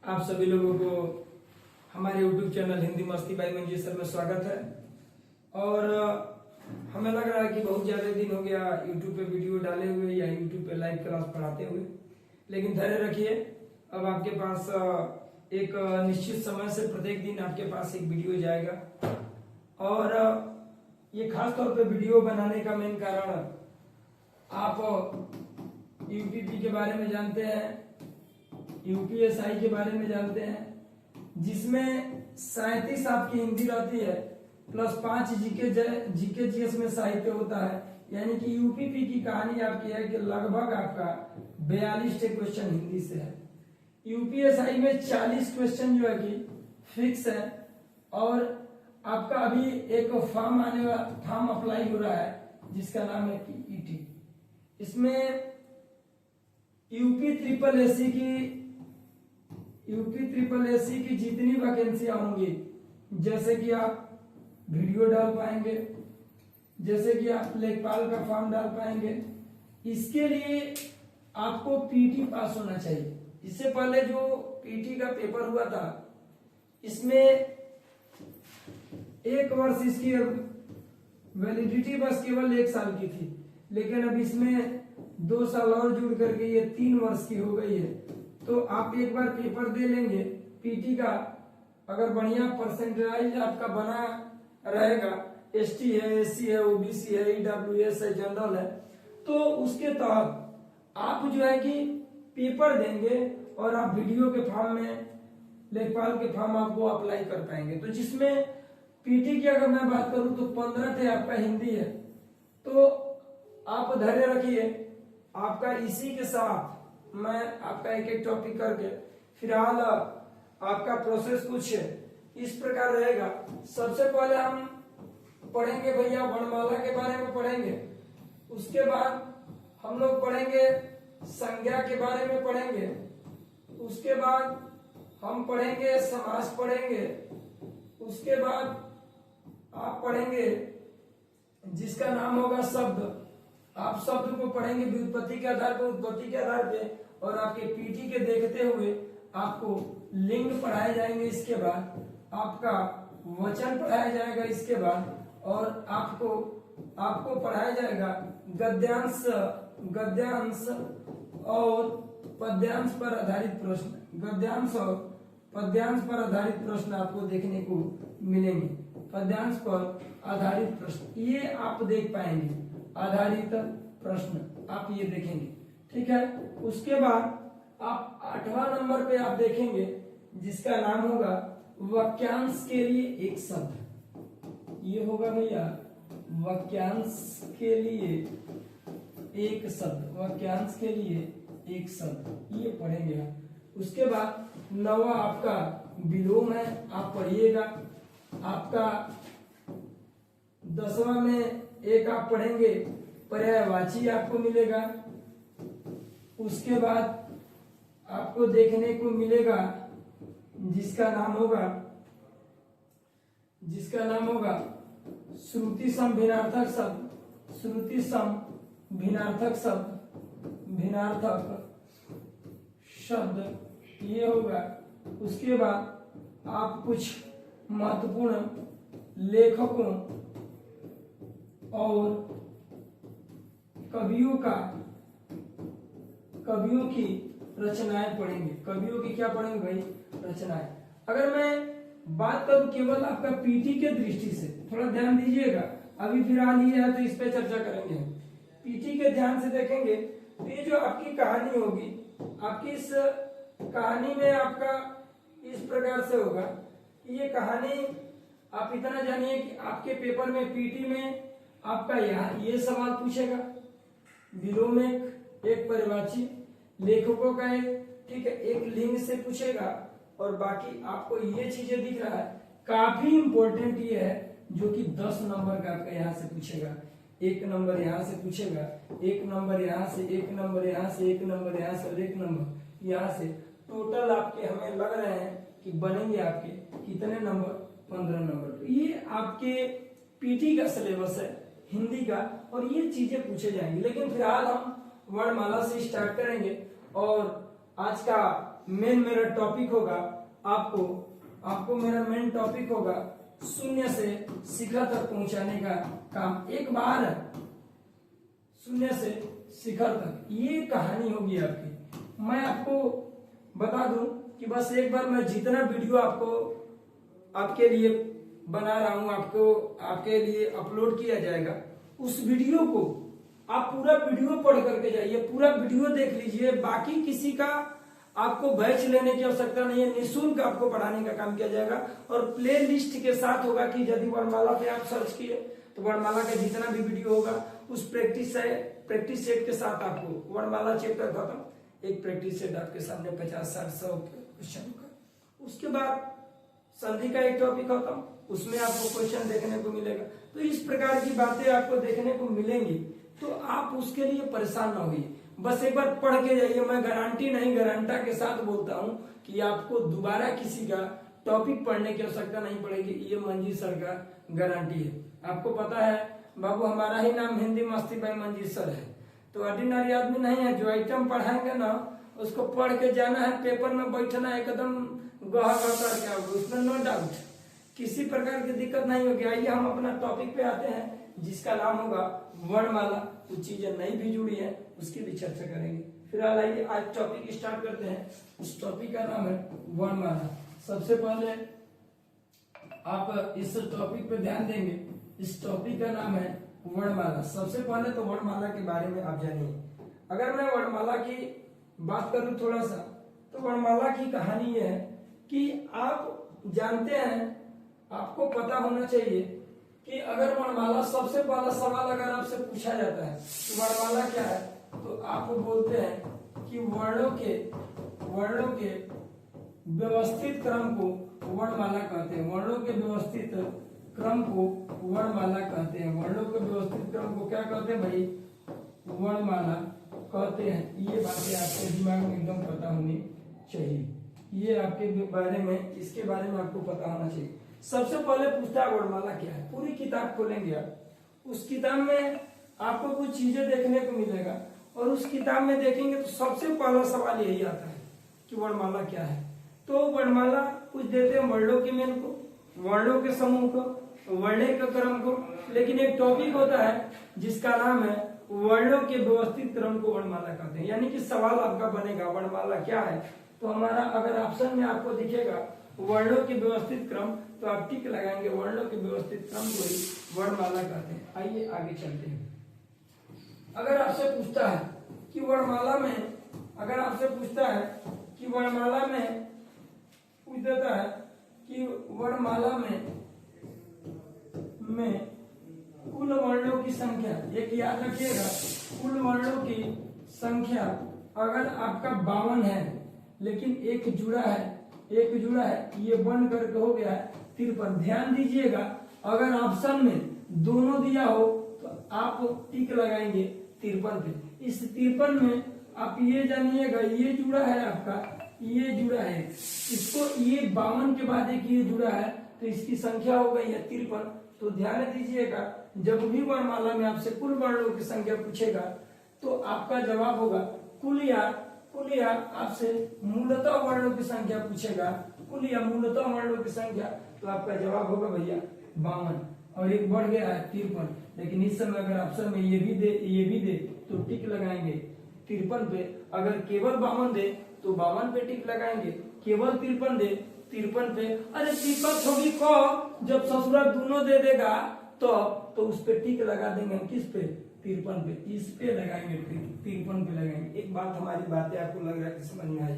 आप सभी लोगों को हमारे YouTube चैनल हिंदी मस्ती बाई मंजीत सर में स्वागत है। और हमें लग रहा है कि बहुत ज़्यादा दिन हो गया YouTube पे वीडियो डाले हुए या YouTube पे लाइव क्लास पढ़ाते हुए, लेकिन धैर्य रखिए। अब आपके पास एक निश्चित समय से प्रत्येक दिन आपके पास एक वीडियो जाएगा। और ये खास तौर पे वीडियो बनाने का मेन कारण, आप यूपीपी के बारे में जानते हैं, यूपीएसआई के बारे में जानते हैं, जिसमें 37 आपकी हिंदी रहती है प्लस 5 जीके जीएस में साहित्य होता है। यानी कि यूपीपी की कहानी आपकी है कि लगभग आपका 42 क्वेश्चन हिंदी से है। यूपीएसआई में 40 क्वेश्चन जो है कि फिक्स है। और आपका अभी एक फॉर्म अप्लाई हो रहा है जिसका नाम है पीईटी। इसमें यूपी ट्रिपल एससी की जितनी वैकेंसियां होंगी, जैसे कि आप वीडियो डाल पाएंगे, जैसे कि आप लेखपाल का फॉर्म डाल पाएंगे, इसके लिए आपको पीटी पास होना चाहिए। इससे पहले जो पीटी का पेपर हुआ था, इसमें 1 वर्ष इसकी वैलिडिटी बस केवल 1 साल की थी, लेकिन अब इसमें 2 साल और जुड़ करके ये 3 वर्ष की हो गई है। तो आप एक बार पेपर दे लेंगे पीटी का, अगर बढ़िया परसेंटेज आपका बना रहेगा, एसटी है, एससी है, ओबीसी है, ईडब्ल्यूएस है, जनरल है, तो उसके तहत आप जो है कि पेपर देंगे और आप वीडियो के फॉर्म में, लेखपाल के फॉर्म आपको अप्लाई कर पाएंगे। तो जिसमें पीटी की अगर मैं बात करूं तो 15 थे आपका हिंदी है। तो आप धैर्य रखिए, आपका इसी के साथ मैं आपका एक एक टॉपिक करके, फिलहाल आपका प्रोसेस कुछ इस प्रकार रहेगा। सबसे पहले हम पढ़ेंगे भैया वर्णमाला के बारे में पढ़ेंगे, उसके बाद हम लोग पढ़ेंगे संज्ञा के बारे में पढ़ेंगे, उसके बाद हम पढ़ेंगे समास पढ़ेंगे, उसके बाद आप पढ़ेंगे जिसका नाम होगा शब्द। आप शब्द को पढ़ेंगे व्युत्पत्ति के आधार पर, उत्पत्ति के आधार पे, और आपके पीटी के देखते हुए आपको लिंग पढ़ाए जाएंगे। इसके बाद आपका वचन पढ़ाया जाएगा। इसके बाद और आपको पढ़ाया जाएगा गद्यांश और पद्यांश पर आधारित प्रश्न। गद्यांश और पद्यांश पर आधारित प्रश्न आपको देखने को मिलेंगे। पद्यांश पर आधारित प्रश्न ये आप देख पाएंगे, आधारित प्रश्न आप ये देखेंगे, ठीक है। उसके बाद आप 8वां नंबर पे आप देखेंगे जिसका नाम होगा वाक्यांश के लिए एक शब्द। ये होगा भैया वाक्यांश के लिए एक शब्द, वाक्यांश के लिए एक शब्द, ये पढ़ेंगे आप। उसके बाद 9वां आपका विलोम है, आप पढ़िएगा। आपका 10वां में एक आप पढ़ेंगे पर्यायवाची, आपको मिलेगा। उसके बाद आपको देखने को मिलेगा जिसका नाम होगा श्रुति सम भिन्नार्थक शब्द। श्रुति सम भिन्नार्थक शब्द ये होगा। उसके बाद आप कुछ महत्वपूर्ण लेखकों और कवियों की रचनाएं पढ़ेंगे। कवियों की क्या पढ़ेंगे भाई? रचनाएं। अगर मैं बात करूं केवल आपका पीटी के दृष्टि से, थोड़ा ध्यान दीजिएगा, अभी फिलहाल ये है तो इस पे चर्चा करेंगे। पीटी के ध्यान से देखेंगे तो ये जो आपकी कहानी होगी, आपकी इस कहानी में आपका इस प्रकार से होगा। ये कहानी आप इतना जानिए कि आपके पेपर में पीटी में आपका यहाँ ये सवाल पूछेगा, विलोम एक पर्यायवाची, लेखकों का ठीक है, एक लिंग से पूछेगा, और बाकी आपको ये चीजें दिख रहा है। काफी इंपॉर्टेंट ये है जो कि 10 नंबर का आपका यहाँ से पूछेगा। 1 नंबर यहाँ से पूछेगा, 1 नंबर यहाँ से, 1 नंबर यहाँ से, 1 नंबर यहाँ से और 1 नंबर यहाँ से। टोटल आपके हमें लग रहे हैं कि बनेंगे आपके कितने नंबर? 15 नंबर। तो ये आपके पीटी का सिलेबस है हिंदी का, और ये चीजें पूछे जाएंगे। लेकिन फिलहाल हम वर्णमाला से स्टार्ट करेंगे और आज का मेरा टॉपिक होगा, आपको मेरा मेन टॉपिक होगा शून्य से शिखर तक पहुंचाने का काम। एक बार शून्य से शिखर तक, ये कहानी होगी आपकी। मैं आपको बता दूं कि बस एक बार मैं जितना वीडियो आपके लिए बना रहा हूं, आपके लिए अपलोड किया जाएगा, उस वीडियो को आप पूरा वीडियो पढ़ करके जाइए, पूरा वीडियो देख लीजिए। बाकी किसी का आपको बैच लेने की आवश्यकता नहीं है, निःशुल्क आपको पढ़ाने का काम किया जाएगा। और प्ले लिस्ट के साथ होगा कि यदि वर्णमाला पे आप सर्च किए तो वर्णमाला का जितना भी वीडियो होगा उस प्रैक्टिस सेट के साथ आपको वर्णमाला चैप्टर खत्म, एक प्रैक्टिस सेट आपके सामने 50, 60, 100 क्वेश्चन का। उसके बाद संधि का एक टॉपिक खत्म, उसमें आपको क्वेश्चन देखने को मिलेगा। तो इस प्रकार की बातें आपको देखने को मिलेंगी, तो आप उसके लिए परेशान ना होइए, बस एक बार पढ़ के जाइए। मैं गारंटी नहीं, गारंटा के साथ बोलता हूं कि आपको दोबारा किसी का टॉपिक पढ़ने की आवश्यकता नहीं पड़ेगी, ये मंजीत सर का गारंटी है। आपको पता है बाबू, हमारा ही नाम हिंदी मस्ती भाई मंजीत सर है, तो ऑर्डिनरी आदमी नहीं है। जो आइटम पढ़ाएंगे ना उसको पढ़ के जाना है, पेपर में बैठना एकदम गहा करके आओगे, उसमें नो डाउट, किसी प्रकार की दिक्कत नहीं होगी। आइए हम अपना टॉपिक पे आते हैं, जिसका नाम होगा वर्णमाला। कुछ चीजें नई भी जुड़ी है, उसकी भी चर्चा करेंगे। फिलहाल आइए आज टॉपिक स्टार्ट करते हैं। उस टॉपिक का नाम है वर्णमाला। सबसे पहले आप इस टॉपिक पे ध्यान देंगे, इस टॉपिक का नाम है वर्णमाला। सबसे पहले तो वर्णमाला के बारे में आप जानिए। अगर मैं वर्णमाला की बात करूं थोड़ा सा, तो वर्णमाला की कहानी यह है कि आप जानते हैं, आपको पता होना चाहिए कि अगर वर्णमाला, सबसे पहला सवाल अगर आपसे पूछा जाता है कि वर्णमाला क्या है, तो आप बोलते हैं कि वर्णों के व्यवस्थित क्रम को वर्णमाला कहते हैं। वर्णों के व्यवस्थित क्रम को वर्णमाला कहते हैं। वर्णों के व्यवस्थित क्रम को क्या कहते हैं भाई? वर्णमाला कहते हैं। ये बातें आपके दिमाग में एकदम पता होनी चाहिए, ये आपके बारे में, इसके बारे में आपको पता होना चाहिए। सबसे पहले पूछता है वर्णमाला क्या है। पूरी किताब खोलेंगे आप, उस किताब में आपको कुछ चीजें देखने को मिलेगा, और उस किताब में देखेंगे तो सबसे पहला सवाल यही आता है कि वर्णमाला क्या है। तो वर्णमाला कुछ देते हैं वर्णों के मेल को, वर्णों के समूह को, वर्णे के क्रम को, लेकिन एक टॉपिक होता है जिसका नाम है वर्णों के व्यवस्थित क्रम को वर्णमाला कहते हैं। यानी कि सवाल आपका बनेगा वर्णमाला क्या है, तो हमारा अगर ऑप्शन में आपको दिखेगा वर्णों के व्यवस्थित क्रम, तो आप टिक लगाएंगे, वर्णों के व्यवस्थित क्रम को ही वर्णमाला कहते हैं। आइए आगे चलते हैं। अगर आपसे पूछता है कि वर्णमाला में, अगर आपसे पूछता है कि वर्णमाला में, पूछ देता है कि वर्णमाला में कुल वर्णों की संख्या, एक याद रखिएगा, कुल वर्णों की संख्या अगर आपका 52 है, लेकिन एक जुड़ा है, ये बन करके हो गया 53। ध्यान दीजिएगा, अगर ऑप्शन में दोनों दिया हो तो आप टिक लगाएंगे 53 पे। इस 53 में आप ये जानिएगा, ये जुड़ा है आपका, ये जुड़ा है, इसको ये 52 के बाद एक ये जुड़ा है, तो इसकी संख्या हो गई है 53। तो ध्यान दीजिएगा, जब भी वर्णमाला में आपसे कुल वर्णों की संख्या पूछेगा तो आपका जवाब होगा कुल, या आपसे मूलतः वर्णों की संख्या पूछेगा, कुल या मूलतः वर्णों की संख्या, तो आपका जवाब होगा भैया 52, और एक बढ़ गया है 53। लेकिन इस समय अगर ऑप्शन में ये भी दे तो टिक लगाएंगे 53 पे। अगर केवल 52 दे तो 52 पे टिक लगाएंगे, केवल 53 दे 53 पे। अरे दिक्कत होगी को जब ससुरा दोनों दे देगा तो उस पे टिक लगा देंगे, किस पे? 53 पे। इस पे लगाएंगे, 53 पे लगाएंगे। एक बात, हमारी बातें आपको लग रहा है कि समझ में आई?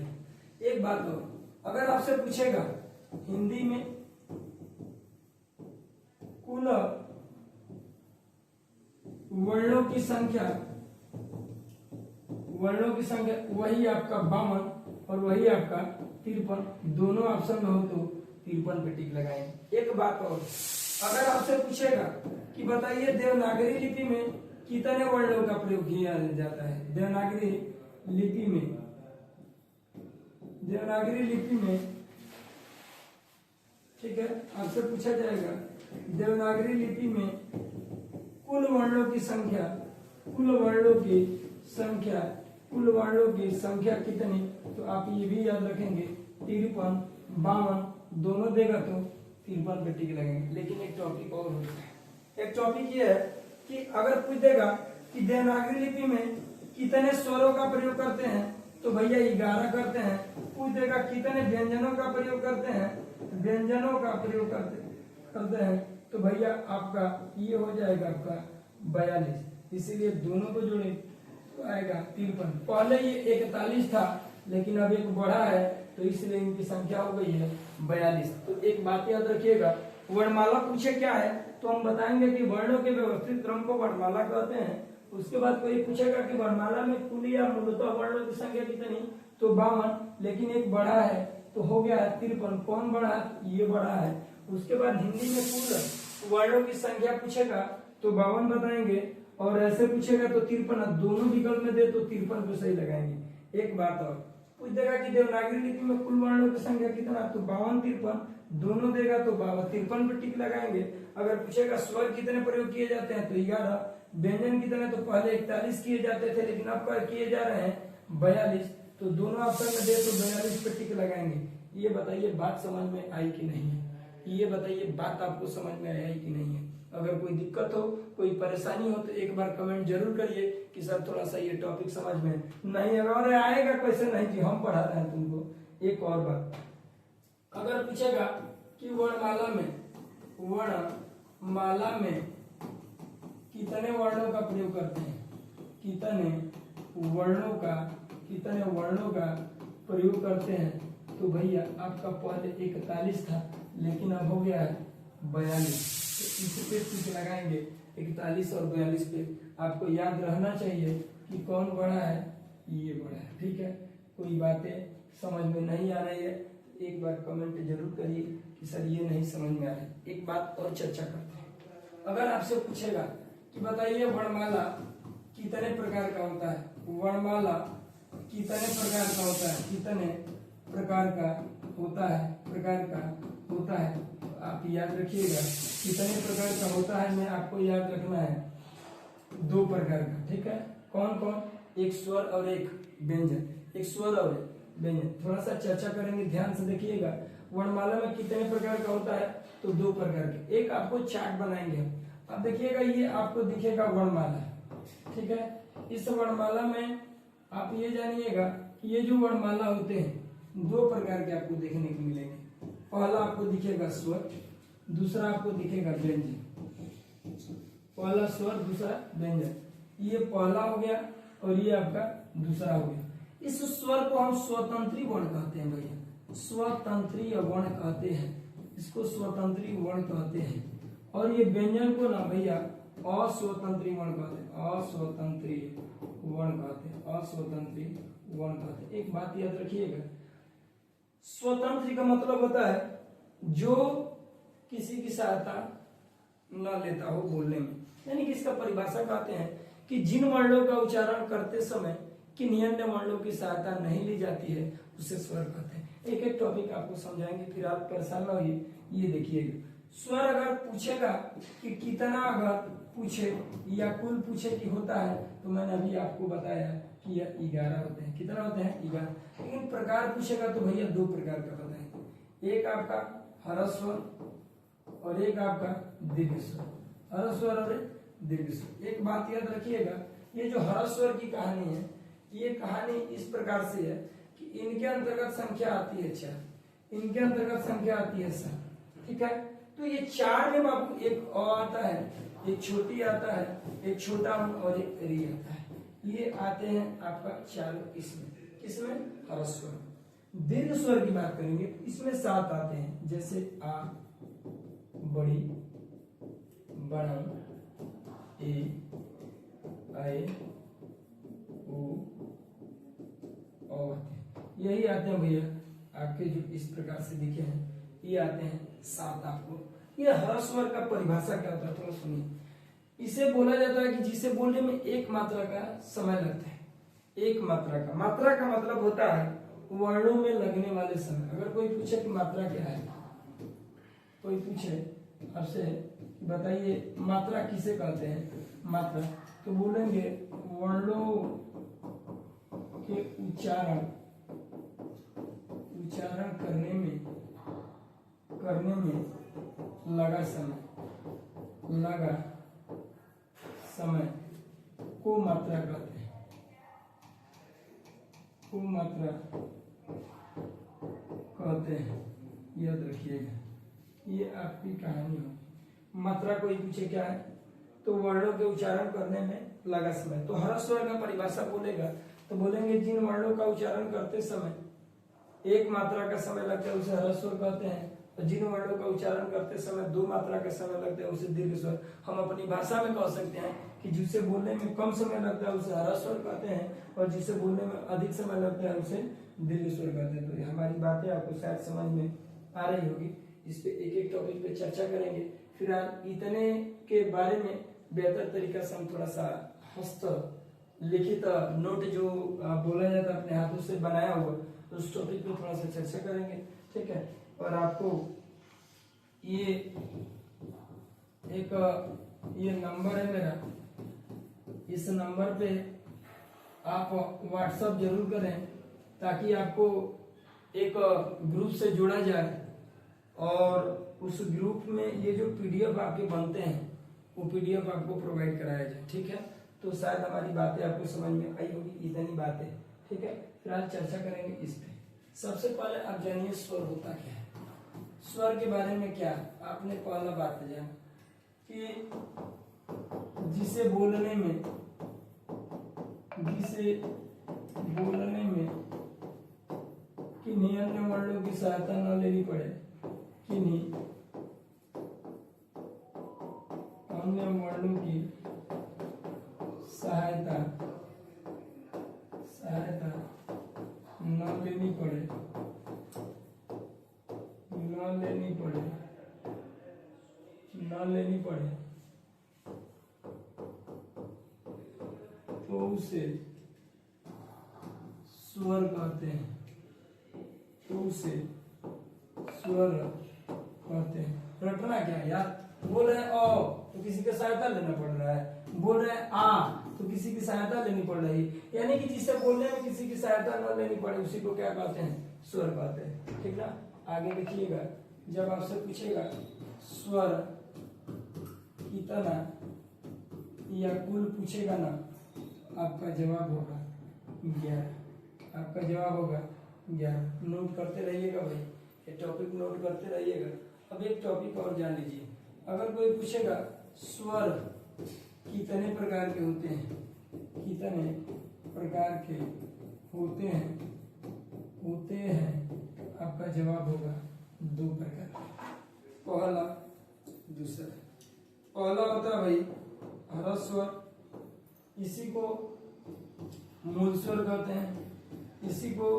एक बात और, अगर आपसे पूछेगा हिंदी में कुल वर्णों की संख्या, वही आपका 52 और वही आपका 53, दोनों ऑप्शन में हो तो 53 पे टिक लगाएंगे। एक बात और, अगर आपसे पूछेगा कि बताइए देवनागरी लिपि में कितने वर्णों का प्रयोग किया जाता है? देवनागरी लिपि में ठीक है, आपसे पूछा जाएगा देवनागरी लिपि में कुल वर्णों की संख्या कुल वर्णों की संख्या कितनी, तो आप ये भी याद रखेंगे 53, 52 दोनों देगा तो 53 पे टिक लगेंगे। लेकिन एक टॉपिक और होता है, एक टॉपिक ये है कि अगर पूछ देगा कि देवनागरी लिपि में कितने स्वरों का प्रयोग करते हैं, तो भैया 11 करते हैं। पूछ देगा कितने व्यंजनों का प्रयोग करते हैं, व्यंजनों का प्रयोग करते हैं, तो भैया आपका ये हो जाएगा आपका 42। इसीलिए दोनों को जोड़े तो आएगा 53। पहले ये 41 था, लेकिन अब एक बढ़ा है, तो इसलिए इनकी संख्या हो गई है 42। तो एक बात याद रखिएगा, वर्णमाला पूछे क्या है तो हम बताएंगे कि वर्णों के व्यवस्थित क्रम को वर्णमाला कहते हैं। उसके बाद कोई पूछेगा कि वर्णमाला में कुल या मूलतः वर्णों की संख्या कितनी, तो 52, लेकिन एक बढ़ा है तो हो गया 53। कौन बढ़ा, ये बढ़ा है। उसके बाद हिंदी में कुल वर्णों की संख्या पूछेगा तो 52 बताएंगे, और ऐसे पूछेगा तो 53। दोनों विकल्प में दे तो 53 को सही लगाएंगे। एक बात और पूछ देगा कि देवनागरी लिपि में कुल वर्णों की संख्या कितना, तो 52, 53 दोनों देगा तो 53 पे टिक लगाएंगे। अगर पूछेगा स्वर कितने प्रयोग किए जाते हैं, तो 11। व्यंजन कितने, तो पहले 41 किए जाते थे, लेकिन अब किए जा रहे हैं 42। तो दोनों ऑप्शन में दे तो 42 पे टिक लगाएंगे। ये बताइए बात समझ में आई कि नहीं है, ये बताइए बात आपको समझ में आई कि नहीं है। अगर कोई दिक्कत हो, कोई परेशानी हो, तो एक बार कमेंट जरूर करिए कि सर थोड़ा सा ये टॉपिक समझ में नहीं अगर आएगा, कैसे नहीं कि हम पढ़ा रहे हैं तुमको। एक और बात, अगर पूछेगा कि वर्णमाला में कितने वर्णों का प्रयोग करते हैं, कितने वर्णों का प्रयोग करते हैं, तो भैया आपका पहले 41 था, लेकिन अब हो गया है 42। तो इस पे टिक लगाएंगे 41 और 42 पे। आपको याद रहना चाहिए कि कौन बड़ा है, ये बड़ा है। ठीक है, कोई बातें समझ में नहीं आ रही है, एक बार कमेंट जरूर करिए कि सर ये नहीं समझ में आ रहा है। एक बात और चर्चा करते हैं। अगर आपसे पूछेगा कि बताइए वर्णमाला कितने प्रकार का होता है, वर्णमाला कितने प्रकार का होता है, कितने प्रकार का होता है, तो आप याद रखिएगा कितने प्रकार का होता है में आपको याद रखना है 2 प्रकार का। ठीक है, कौन कौन, एक स्वर और एक व्यंजन, एक स्वर और एक व्यंजन। थोड़ा सा चर्चा करेंगे, ध्यान से देखिएगा। वर्णमाला में कितने प्रकार का होता है, तो 2 प्रकार के। एक आपको चार्ट बनाएंगे हम, अब देखिएगा ये आपको दिखेगा वर्णमाला। ठीक है, इस वर्णमाला में आप ये जानिएगा कि ये जो वर्णमाला होते हैं 2 प्रकार के आपको देखने को मिलेंगे। पहला आपको दिखेगा स्वर, दूसरा आपको दिखेगा व्यंजन। पहला स्वर, दूसरा व्यंजन, ये पहला हो गया और ये आपका दूसरा हो गया। इस स्वर को हम स्वतंत्री वर्ण कहते हैं भैया, स्वतंत्री वर्ण कहते हैं, इसको स्वतंत्री वर्ण कहते हैं। और ये व्यंजन को ना भैया अस्वतंत्री वर्ण कहते हैं, अस्वतंत्री वर्ण कहते हैं। एक बात याद रखिएगा, स्वतंत्र का मतलब होता है जो किसी की सहायता न लेता हो बोलने में, यानी कि इसका परिभाषा कहते हैं कि जिन वर्णों का उच्चारण करते समय किन अन्य वर्णों की सहायता नहीं ली जाती है, उसे स्वर कहते हैं। एक एक टॉपिक आपको समझाएंगे, फिर आप परेशान ना होइए। ये देखिएगा, स्वर अगर पूछेगा कि कितना, अगर पूछे या कुल पूछे कि होता है, तो मैंने अभी आपको बताया कि यह 11 होते हैं। कितना होते हैं, 11। लेकिन प्रकार पूछेगा तो भैया 2 प्रकार का बताएंगे, एक आपका ह्रस्व और एक आपका दीर्घ स्वर, ह्रस्व और दीर्घ स्वर। एक बात याद रखिएगा, ये जो ह्रस्व की कहानी है, ये कहानी इस प्रकार से है कि इनके अंतर्गत संख्या आती है 4, इनके अंतर्गत संख्या आती है 7। ठीक है, तो ये 4 में बाबू एक अ आता है, एक छोटी आता है, एक छोटा और एक री आता है। ये आते हैं आपका 4 इसमें ह्रस्व। दीर्घ स्वर की बात करेंगे, इसमें 7 आते हैं, जैसे आ, बड़ी, बड़ा, ए, आए, उ, आते हैं। यही आते हैं भैया आपके जो इस प्रकार से दिखे हैं, ये आते हैं 7 आपको। ये ह्रस्व का परिभाषा क्या होता है थोड़ा सुनिए। इसे बोला जाता है कि जिसे बोलने में 1 मात्रा का समय लगता है। 1 मात्रा का मतलब होता है वर्णों में लगने वाले समय। अगर कोई पूछे कि मात्रा क्या है, कोई पूछे आपसे बताइए मात्रा किसे कहते हैं, मात्रा, तो बोलेंगे वर्णों के उच्चारण करने में लगा समय को मात्रा कहते हैं। को मात्रा कहते हैं, याद रखिएगा। ये आपकी कहानी होगी। मात्रा कोई पूछे क्या है, तो वर्णों के उच्चारण करने में लगा समय। तो हर स्वर का परिभाषा बोलेगा तो बोलेंगे जिन वर्णों का उच्चारण करते समय एक मात्रा का समय लगता है उसे हर स्वर कहते हैं, और जिन वर्णों का उच्चारण करते समय 2 मात्रा का समय लगता है उसे दीर्घ स्वर। हम अपनी भाषा में कह सकते हैं कि जिसे बोलने में कम समय लगता है उसे हर स्वर कहते हैं, और जिसे बोलने में अधिक समय लगता है उसे दीर्घ स्वर कहते हैं। तो ये हमारी बातें आपको शायद समझ में आ रही होगी। इस पे एक एक टॉपिक पे चर्चा करेंगे। फिलहाल इतने के बारे में बेहतर तरीका से हम थोड़ा सा हस्त लिखित नोट जो बोला जाता है अपने हाथों से बनाया हुआ, उस टॉपिक पे थोड़ा सा चर्चा करेंगे, ठीक है। और आपको ये नंबर है मेरा, इस नंबर पे आप व्हाट्सएप जरूर करें ताकि आपको एक ग्रुप से जोड़ा जाए, और उस ग्रुप में ये जो पीडीएफ आपके बनते हैं वो पीडीएफ आपको प्रोवाइड कराया जाए, ठीक है। तो शायद हमारी बातें आपको समझ में आई होगी, इतनी बातें, ठीक है। फिलहाल चर्चा करेंगे इस पे। सबसे पहले आप जानिए स्वर होता क्या है। स्वर के बारे में क्या आपने पहला बात जाना कि जिसे बोलने में किन्हीं अन्य वर्णों की सहायता न लेनी पड़े, किन्हीं अन्य वर्णों की सहायता न लेनी पड़े तो उसे स्वर कहते हैं। रटना क्या है यार, बोल रहे हैं ओ तो किसी की सहायता लेना पड़ रहा है, बोल रहे हैं आ तो किसी की सहायता लेनी पड़ रही है, यानी कि जिसे बोलने में किसी की सहायता न लेनी पड़े उसी को क्या कहते हैं, स्वर कहते हैं, ठीक ना। आगे देखिएगा, जब आपसे पूछेगा स्वर कितना या कुल पूछेगा ना, आपका जवाब होगा 11। आपका जवाब होगा 11। नोट करते रहिएगा भाई, ये टॉपिक नोट करते रहिएगा। अब एक टॉपिक और जान लीजिए, अगर कोई पूछेगा स्वर कितने प्रकार के होते हैं, आपका जवाब होगा 2 प्रकार। पहला दूसरा। पहला होता है भाई हर स्वर, इसी को मूल स्वर कहते हैं, इसी को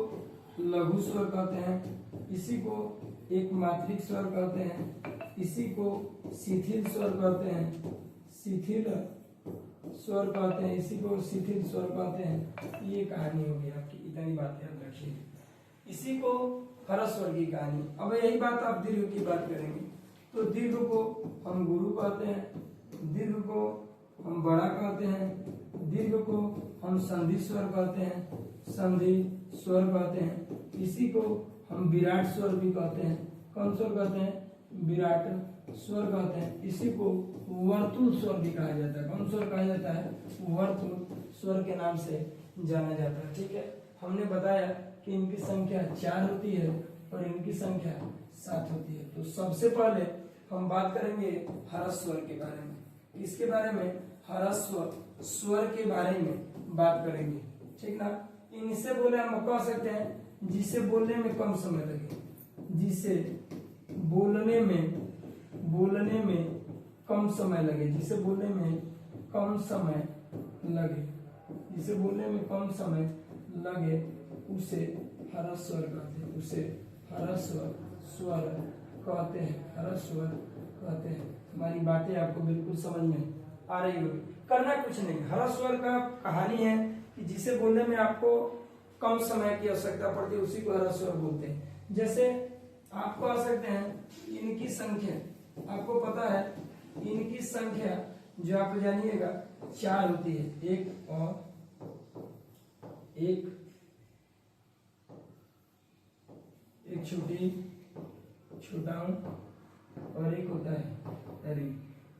लघु स्वर कहते हैं, इसी को एक मात्रिक स्वर कहते हैं, इसी को शिथिल स्वर कहते हैं, इसी को शिथिल स्वर कहते हैं। ये कहानी होगी आपकी, इतनी बात याद रखिए। इसी को हर स्वर की कहानी। अब यही बात आप दीर्घ की बात करेंगे, तो दीर्घ को हम गुरु कहते हैं, दीर्घ को हम बड़ा कहते हैं, दीर्घ को हम संधि स्वर कहते हैं, संधि स्वर कहते हैं। इसी को हम विराट स्वर भी कहते हैं। कौन स्वर कहते हैं, विराट स्वर कहते हैं। इसी को वर्तुल स्वर भी कहा जाता है। कौन स्वर कहा जाता है, वर्तुल स्वर के नाम से जाना जाता है, ठीक है। हमने बताया कि इनकी संख्या 4 होती है और इनकी संख्या 7 होती है। तो सबसे पहले हम बात करेंगे हर स्वर के बारे में। इसके बारे में हर स्वर के बारे में बात करेंगे, ठीक ना। इनसे बोले हम कह सकते हैं जिसे बोलने में कम समय लगे, जिसे बोलने में कम समय लगे, जिसे बोलने में कम समय लगे उसे हर स्वर कहते हैं, उसे हर स्वर कहते हैं। हमारी बातें आपको बिल्कुल समझ में आ रही होगी। करना कुछ नहीं, हर स्वर का कहानी है कि जिसे बोलने में आपको कम समय की आवश्यकता पड़ती है उसी को हर स्वर बोलते हैं। जैसे आप कह सकते हैं इनकी संख्या, आपको पता है इनकी संख्या जो आप जानिएगा 4 होती है, 1 और 1 एक छोटी छोटा और एक होता है री।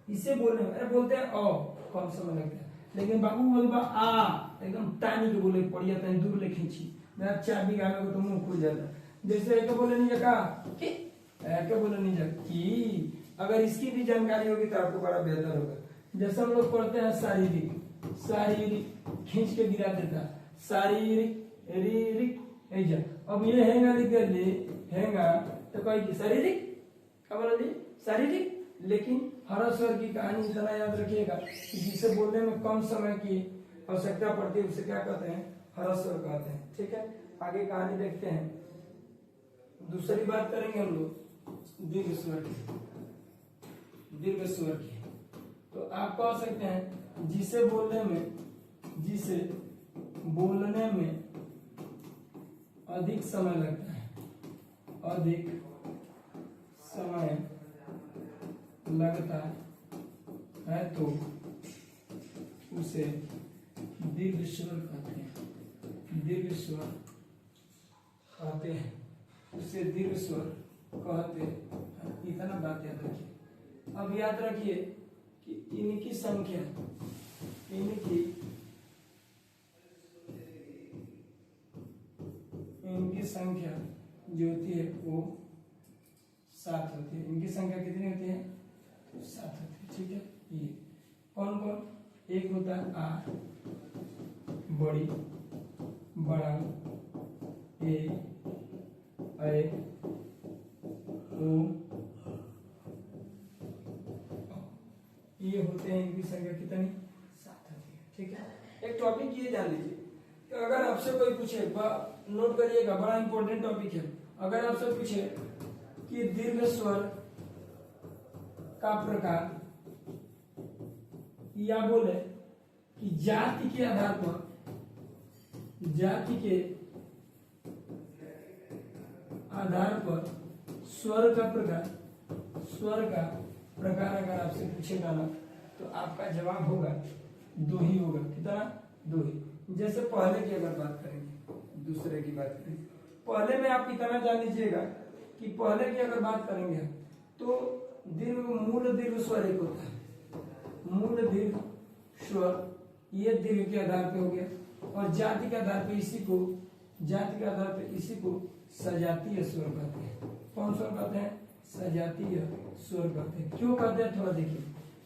इसे बोलने में अरे बोलते हैं ओ कम समय लगता है, लेकिन बाबू बोलबा आ एकदम टानी के बोले पड़िया तनी दूर ले खींची मेरा चाबी गावे को तो मुंह खुल जाता। जैसे एक बोले नहीं जका कि एक बोले नहीं जका कि, अगर इसकी भी जानकारी होगी तो आपको बड़ा बेहतर होगा। जैसे हम लोग पढ़ते हैं शारीरिक, शारीरिक खींच के गिरा देता, शारीरिक रीरिक ऐजा। अब ये हैंगा लिख दे हैंगा तो कोई शारीरिक क्या बोला जी शारीरिक, लेकिन हर स्वर की कहानी इतना याद रखिएगा कि जिसे बोलने में कम समय की आवश्यकता पड़ती है उसे क्या कहते हैं हर स्वर कहते हैं। ठीक है, आगे कहानी देखते हैं। दूसरी बात करेंगे हम लोग दीर्घ स्वर की, दीर्घ स्वर की। तो आप कह सकते हैं जिसे बोलने में अधिक समय लगता है, अधिक समय लगता है तो उसे दीर्घ स्वर कहते हैं, दीर्घ स्वर कहते हैं, उसे दीर्घ स्वर कहते हैं। इतना बात याद रखिए। अब याद रखिए कि इनकी संख्या जो होती है वो 7 होती है। इनकी संख्या कितनी होती है 7 होती है। ठीक है, ये कौन कौन, एक होता है आ बड़ी बड़ा ए ओ, ये होते हैं। इनकी संख्या कितनी 7 होती है। ठीक है, एक टॉपिक ये जान लीजिए कि अगर आपसे कोई पूछे, नोट करिएगा बड़ा इंपॉर्टेंट टॉपिक है। अगर आपसे पूछे कि दीर्घ स्वर का प्रकार, या बोले कि जाति के आधार पर, जाति के आधार पर स्वर का प्रकार, स्वर का प्रकार अगर आपसे पूछेगा ना तो आपका जवाब होगा 2 ही होगा। कितना 2 ही। जैसे पहले की अगर बात करेंगे, दूसरे की बात करेंगे, पहले में आप इतना जान लीजिएगा कि पहले की अगर बात करेंगे तो दीर्घ मूल दीर्घ स्वर एक होता है, मूल दीर्घ स्वर ये दीर्घ के आधार पे हो गया, और जाति के आधार पे इसी को, जाति के आधार पे इसी को सजातीय स्वर कहते हैं। कौन स्वर कहते हैं सजातीय स्वर कहते हैं। क्यों कहते हैं थोड़ा देखिए।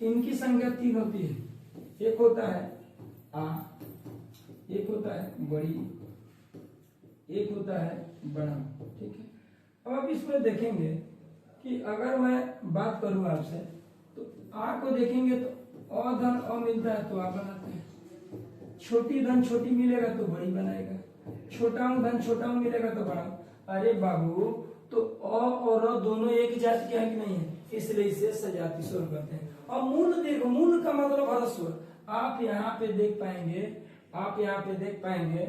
इनकी संख्या 3 होती है, एक होता है आ, एक होता है बड़ी, एक होता है बड़ा। ठीक है, अब आप इसमें देखेंगे कि अगर मैं बात करूं आपसे तो आ को देखेंगे तो अ धन अ मिलता है तो आ बनाते हैं, छोटी धन छोटी मिलेगा तो बड़ी बनाएगा, छोटा धन छोटा मिलेगा तो बड़ा। अरे बाबू तो अ और अ दोनों एक जाति के हैं कि नहीं है, इसलिए इसे सजाती स्वर कहते हैं। और मूल दीर्घ, मूल का मतलब हर स्वर। आप यहाँ पे देख पाएंगे, आप यहाँ पे देख पाएंगे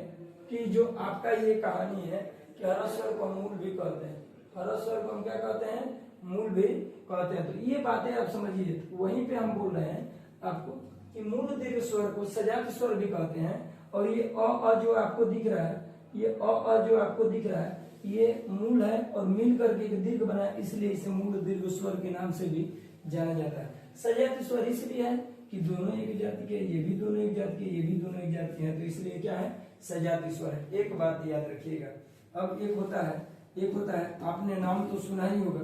कि जो आपका ये कहानी है कि हर स्वर को मूल भी कहते हैं, हर स्वर को हम क्या कहते हैं मूल भी कहते हैं। तो ये बातें आप समझिए, तो वहीं पे हम बोल रहे हैं आपको कि मूल दीर्घ स्वर को सजाती स्वर भी कहते हैं। और ये अ जो आपको दिख रहा है, ये अ जो आपको दिख रहा है ये मूल है और मिल करके एक दीर्घ बना है, इसलिए इसे मूल दीर्घ स्वर के नाम से भी जाना जाता है। सजाती स्वर इसलिए है कि दोनों एक जाति के, ये भी दोनों एक जाति के, ये भी दोनों एक जाति के हैं, तो इसलिए क्या है सजाती स्वर है। एक बात याद रखिएगा। अब एक होता है आपने नाम तो सुना ही होगा,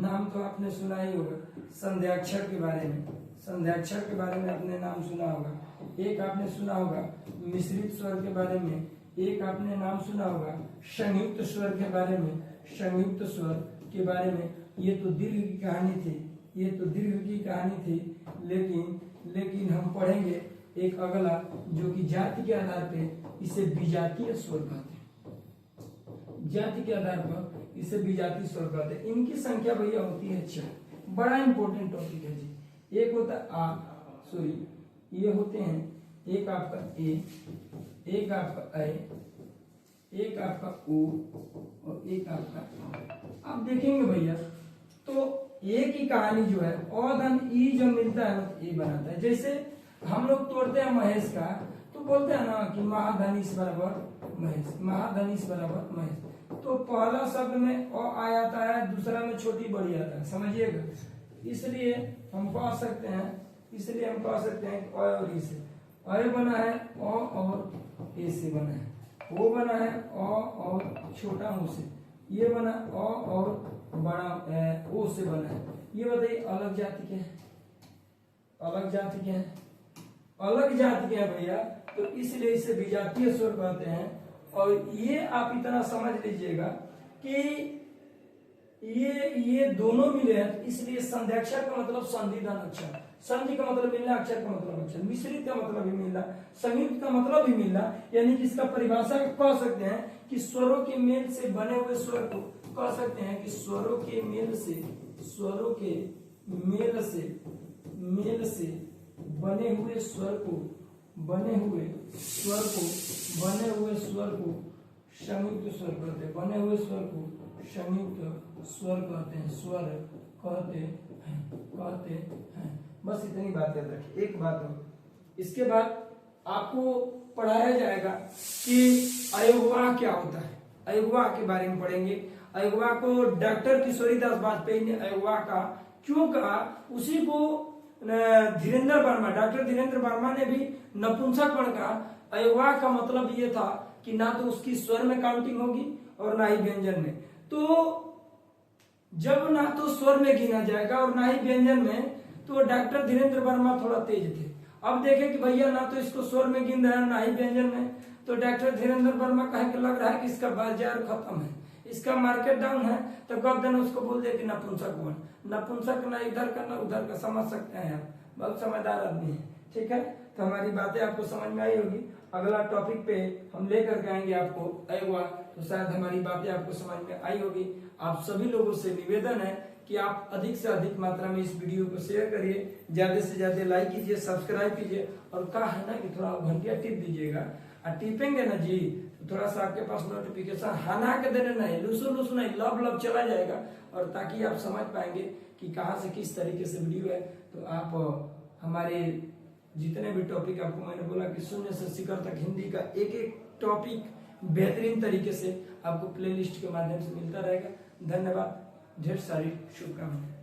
नाम तो आपने सुना ही होगा संध्याक्षर के बारे में, संध्याक्षर के बारे में आपने नाम सुना होगा। एक आपने सुना होगा मिश्रित स्वर के बारे में, एक आपने नाम सुना होगा संयुक्त स्वर के बारे में, संयुक्त स्वर के बारे में। ये तो दीर्घ की कहानी थी, ये तो दीर्घ की कहानी थी, लेकिन हम पढ़ेंगे एक अगला जो कि जाति के आधार पे इसे विजातीय स्वर कहते हैं, जाति के आधार पर इसे विजातीय स्वर कहते हैं। इनकी संख्या भैया होती है 6। बड़ा इंपॉर्टेंट टॉपिक है जी। एक होता है आ, सॉरी ये होते हैं, एक आपका ए, एक आपका ऐ, एक आपका ओ और एक आपका आ। आप देखेंगे भैया तो ए की कहानी जो है अ धन ई जो मिलता है ना ए बनाता है। जैसे हम लोग तोड़ते हैं महेश का तो बोलते हैं ना कि महाधनीश बराबर महेश, महाधनीश बराबर महेश। तो पहला शब्द में अ आ जाता है, दूसरा में छोटी बड़ी आता है, समझिएगा। इसलिए हम कह सकते हैं कि अ और ई से अ बना है, अ और ए से बना है, ओ बना है अ और छोटा ऊ से, ये बना अ और बड़ा ओ से बना है। ये बताइए अलग जाति क्या है? अलग जाति क्या है? अलग जाति क्या है भैया? तो इसलिए इसे विजातीय स्वर कहते हैं। और ये आप इतना समझ लीजिएगा कि ये दोनों मिले हैं, इसलिए संध्याक्षर का मतलब संधिदान अक्षर, संधि का मतलब मिलना, अक्षर का मतलब अक्षर, मिश्रित का मतलब भी मिलना, संयुक्त का मतलब भी मिलना। यानी कि इसका परिभाषा कह सकते हैं कि स्वरों के मेल से बने हुए स्वर को कह सकते हैं कि स्वरों के मेल से बने हुए स्वर को संयुक्त स्वर कहते हैं। बने हुए स्वर को संयुक्त स्वर कहते हैं, स्वर कहते हैं। बस इतनी बात याद रखिए। एक बात और, इसके बाद आपको पढ़ाया जाएगा कि अयोगवाह क्या होता है। अयोगवाह के बारे में पढ़ेंगे। अयोगवाह को डॉक्टर किशोरीदास वाजपेयी ने अयोगवाह का क्यों कहा, उसी को धीरेन्द्र वर्मा, डॉक्टर धीरेन्द्र वर्मा ने भी नपुंसकपण कहा। अयोगवाह का मतलब ये था कि ना तो उसकी स्वर में काउंटिंग होगी और ना ही व्यंजन में। तो जब ना तो स्वर में गिना जाएगा और ना ही व्यंजन में, तो डॉक्टर धीरेन्द्र वर्मा थोड़ा तेज थे। अब देखें कि भैया ना तो इसको स्वर में गिन रहे हैं ना ही व्यंजन में, तो डॉक्टर धीरेन्द्र वर्मा कहे कि लग रहा है कि इसका बाजार खत्म है, इसका मार्केट डाउन है, तो कब देना उसको बोल दे कि नपुंसक बन। नपुंसक ना इधर का ना उधर का, समझ सकते हैं आप, बहुत समझदार आदमी है। ठीक है, तो हमारी बातें आपको समझ में आई होगी। अगला टॉपिक पे हम लेकर के आएंगे आपको अयोगवाह, तो शायद हमारी बातें आपको समझ में आई होगी। आप सभी लोगों से निवेदन है कि आप अधिक से अधिक मात्रा में इस वीडियो को शेयर करिए, ज्यादा से ज्यादा लाइक कीजिए, सब्सक्राइब कीजिए, और कहा है ना कि थोड़ा घंटिया टिप दीजिएगा। और टिपेंगे ना जी तो थोड़ा सा आपके पास नोटिफिकेशन हना के देने नहीं, लुसु नहीं, लब चला जाएगा, और ताकि आप समझ पाएंगे कि कहाँ से किस तरीके से वीडियो है। तो आप हमारे जितने भी टॉपिक आपको मैंने बोला कि शून्य से शिखर तक हिंदी का एक एक टॉपिक बेहतरीन तरीके से आपको प्लेलिस्ट के माध्यम से मिलता रहेगा। धन्यवाद, ढेर सारी शुभकामनाएं।